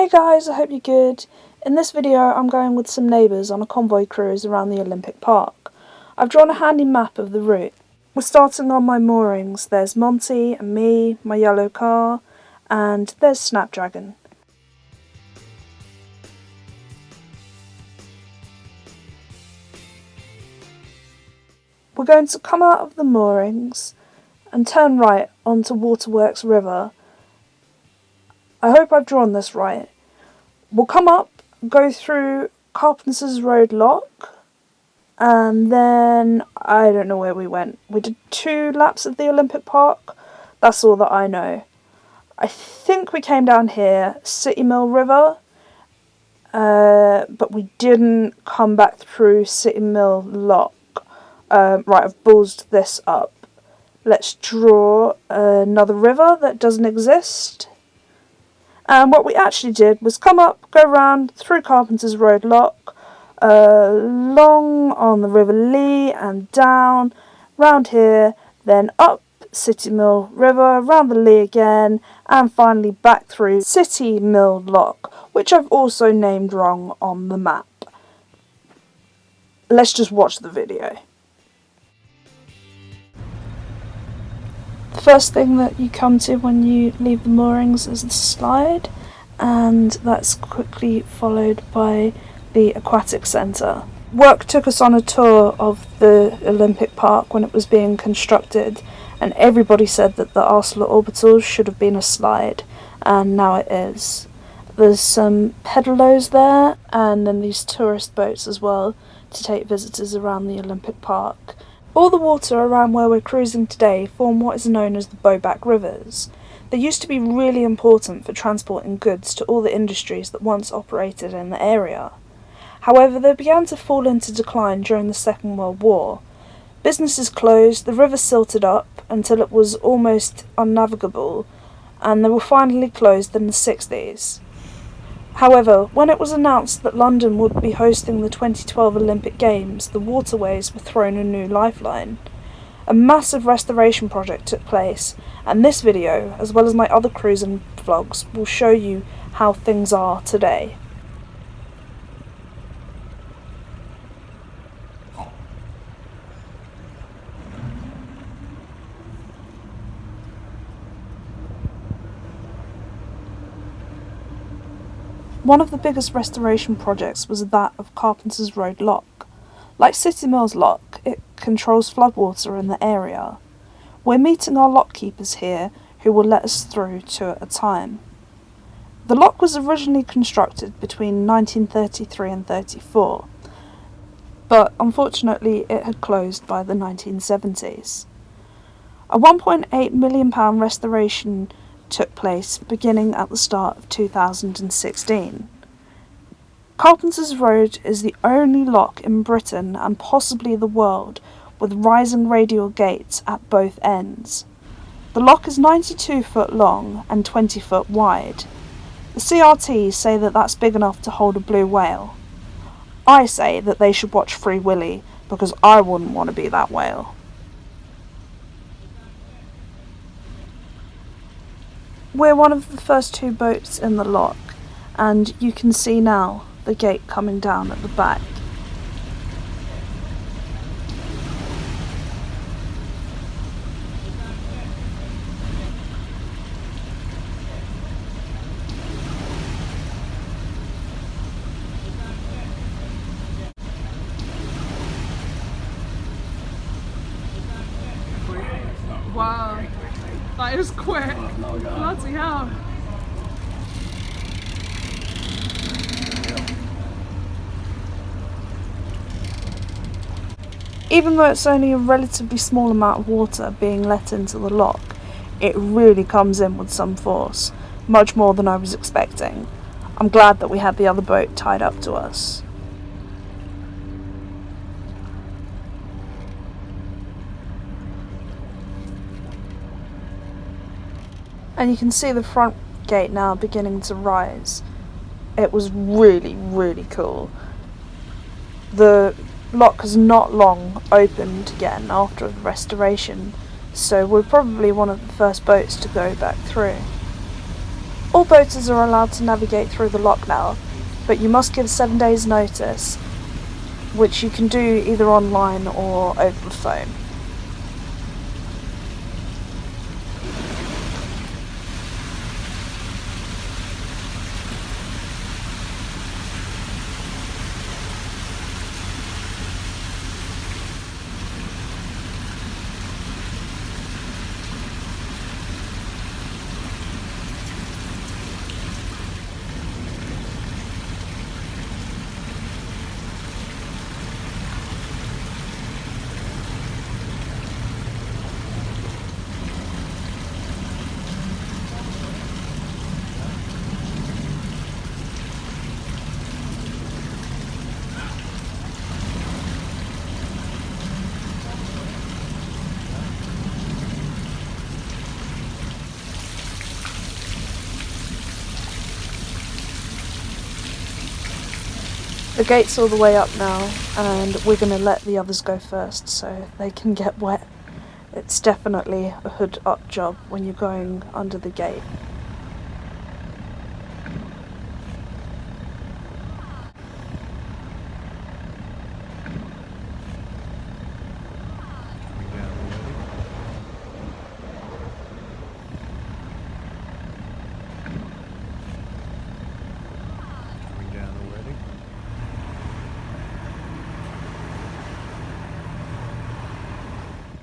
Hey guys, I hope you're good. In this video I'm going with some neighbours on a convoy cruise around the Olympic Park. I've drawn a handy map of the route. We're starting on my moorings. There's Monty and me, my yellow car, and there's Snapdragon. We're going to come out of the moorings and turn right onto Waterworks River. I hope I've drawn this right. We'll come up, go through Carpenter's Road Lock, and then I don't know where we went. We did 2 laps of the Olympic Park. That's all that I know. I think we came down here, City Mill River, but we didn't come back through City Mill Lock. Right, I've ballsed this up. Let's draw another river that doesn't exist. And what we actually did was come up, go round through Carpenter's Road Lock, along on the River Lea and down, round here, then up City Mill River, round the Lea again, and finally back through City Mill Lock, which I've also named wrong on the map. Let's just watch the video. The first thing that you come to when you leave the moorings is the slide, and that's quickly followed by the aquatic centre. Work took us on a tour of the Olympic Park when it was being constructed, and everybody said that the Arcelor Orbitals should have been a slide, and now it is. There's some pedalos there, and then these tourist boats as well to take visitors around the Olympic Park. All the water around where we're cruising today form what is known as the bowback rivers. They used to be really important for transporting goods to all the industries that once operated in the area. However, they began to fall into decline during the Second World War. Businesses closed, the river silted up until it was almost unnavigable, and they were finally closed in the 60s. However, when it was announced that London would be hosting the 2012 Olympic Games, the waterways were thrown a new lifeline. A massive restoration project took place, and this video, as well as my other cruising vlogs, will show you how things are today. One of the biggest restoration projects was that of Carpenter's Road Lock. Like City Mill's Lock, it controls floodwater in the area. We're meeting our lock keepers here, who will let us through 2 at a time. The lock was originally constructed between 1933 and 34, but unfortunately it had closed by the 1970s. A £1.8 million restoration took place beginning at the start of 2016. Carpenter's Road is the only lock in Britain and possibly the world with rising radial gates at both ends. The lock is 92 foot long and 20 foot wide. The CRTs say that that's big enough to hold a blue whale. I say that they should watch Free Willy because I wouldn't want to be that whale. We're one of the first 2 boats in the lock, and you can see now the gate coming down at the back. Wow, that is quick. Bloody hell. Even though it's only a relatively small amount of water being let into the lock, it really comes in with some force, much more than I was expecting. I'm glad that we had the other boat tied up to us. And you can see the front gate now beginning to rise. It was really, really cool. The lock has not long opened again after the restoration, so we're probably one of the first boats to go back through. All boaters are allowed to navigate through the lock now, but you must give 7 days notice, which you can do either online or over the phone. The gate's all the way up now, and we're going to let the others go first so they can get wet. It's definitely a hood up job when you're going under the gate.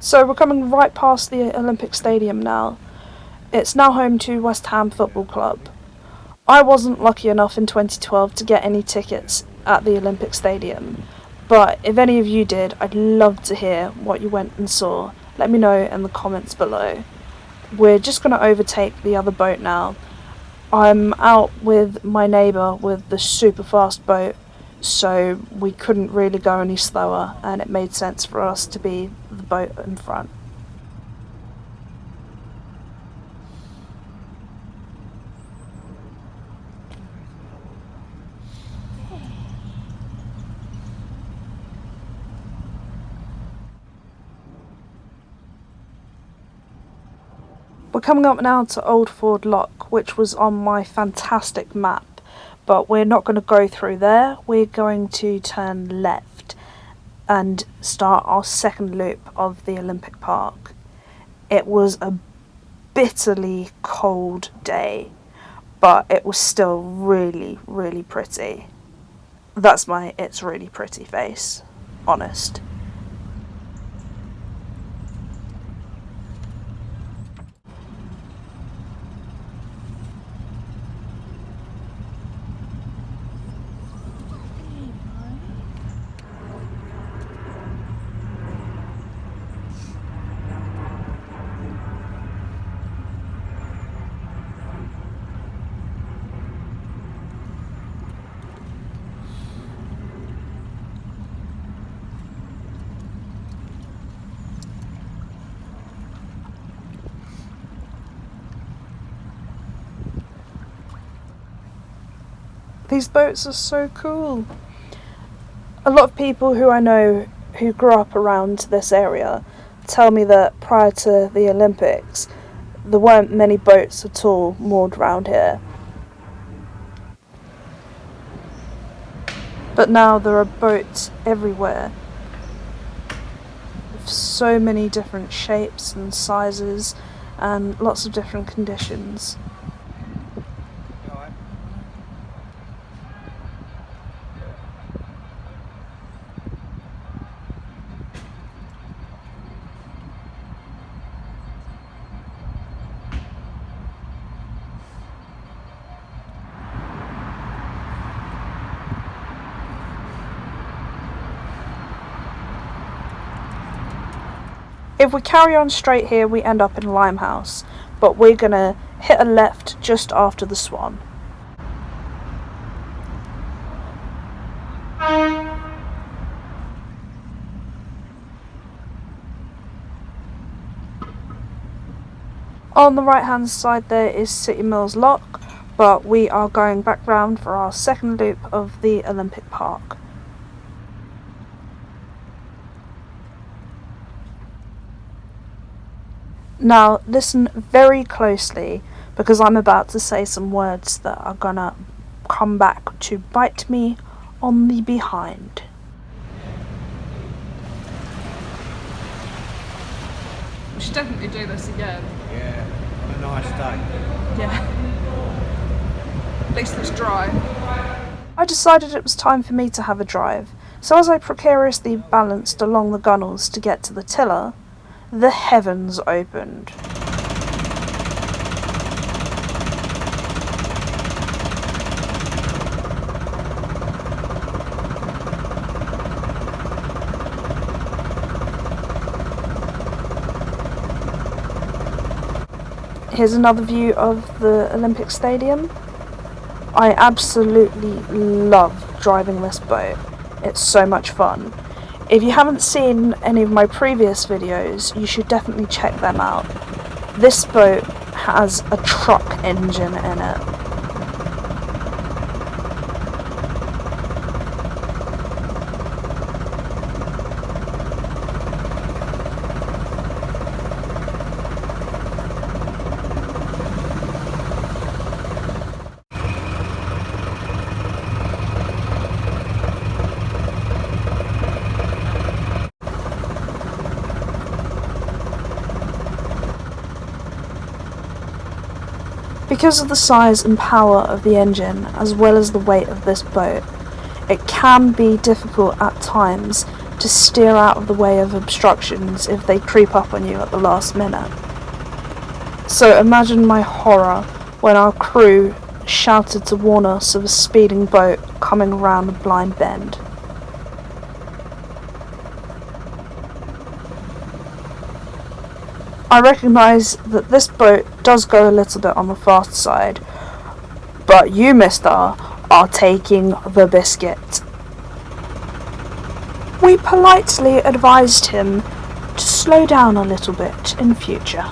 So we're coming right past the Olympic Stadium now. It's now home to West Ham Football Club. I wasn't lucky enough in 2012 to get any tickets at the Olympic Stadium, but if any of you did, I'd love to hear what you went and saw. Let me know in the comments below. We're just going to overtake the other boat now. I'm out with my neighbour with the super fast boat, so we couldn't really go any slower, and it made sense for us to be the boat in front. We're coming up now to Old Ford Lock, which was on my fantastic map, but we're not going to go through there. We're going to turn left and start our second loop of the Olympic Park. It was a bitterly cold day, but it was still really, really pretty. That's my "it's really pretty" face, honest. These boats are so cool. A lot of people who I know who grew up around this area tell me that prior to the Olympics, there weren't many boats at all moored around here. But now there are boats everywhere, with so many different shapes and sizes and lots of different conditions. If we carry on straight here, we end up in Limehouse, but we're gonna hit a left just after the Swan. On the right hand side there is City Mills Lock, but we are going back round for our second loop of the Olympic Park. Now listen very closely, because I'm about to say some words that are gonna come back to bite me on the behind. We should definitely do this again. Yeah, on a nice day. Yeah. At least it's dry. I decided it was time for me to have a drive, so as I precariously balanced along the gunnels to get to the tiller, the heavens opened. Here's another view of the Olympic Stadium. I absolutely love driving this boat. It's so much fun. If you haven't seen any of my previous videos, you should definitely check them out. This boat has a truck engine in it. Because of the size and power of the engine, as well as the weight of this boat, it can be difficult at times to steer out of the way of obstructions if they creep up on you at the last minute. So imagine my horror when our crew shouted to warn us of a speeding boat coming around a blind bend. I recognise that this boat does go a little bit on the fast side, but you, mister, are taking the biscuit. We politely advised him to slow down a little bit in future.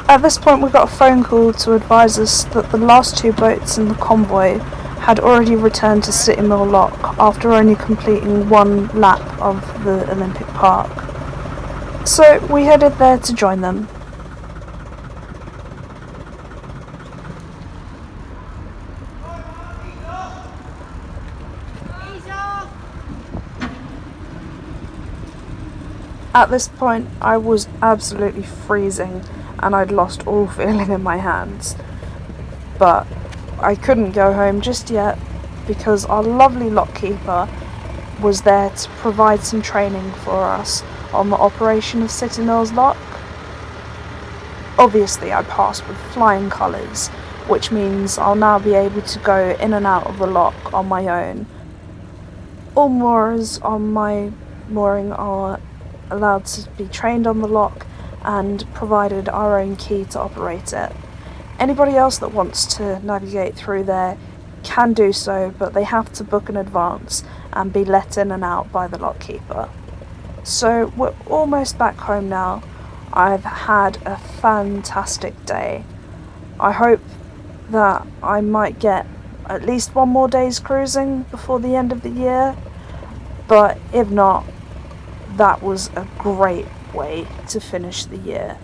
At this point we got a phone call to advise us that the last two boats in the convoy had already returned to City Mill Lock after only completing one lap of the Olympic Park. So we headed there to join them. At this point I was absolutely freezing and I'd lost all feeling in my hands. But I couldn't go home just yet because our lovely lockkeeper was there to provide some training for us on the operation of City Mill's Lock. Obviously I passed with flying colours, which means I'll now be able to go in and out of the lock on my own. All moorers on my mooring are allowed to be trained on the lock and provided our own key to operate it. Anybody else that wants to navigate through there can do so, but they have to book in advance and be let in and out by the lockkeeper. So we're almost back home now. I've had a fantastic day. I hope that I might get at least one more day's cruising before the end of the year, but if not, that was a great way to finish the year.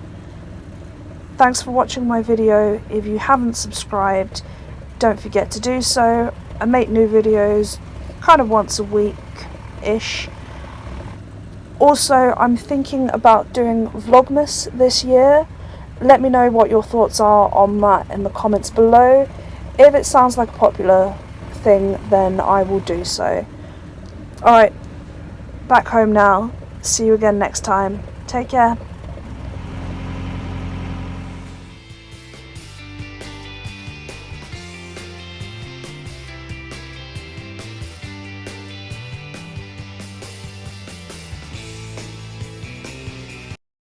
Thanks for watching my video. If you haven't subscribed, don't forget to do so. I make new videos kind of once a week-ish. Also, I'm thinking about doing Vlogmas this year. Let me know what your thoughts are on that in the comments below. If it sounds like a popular thing, then I will do so. Alright, back home now. See you again next time. Take care.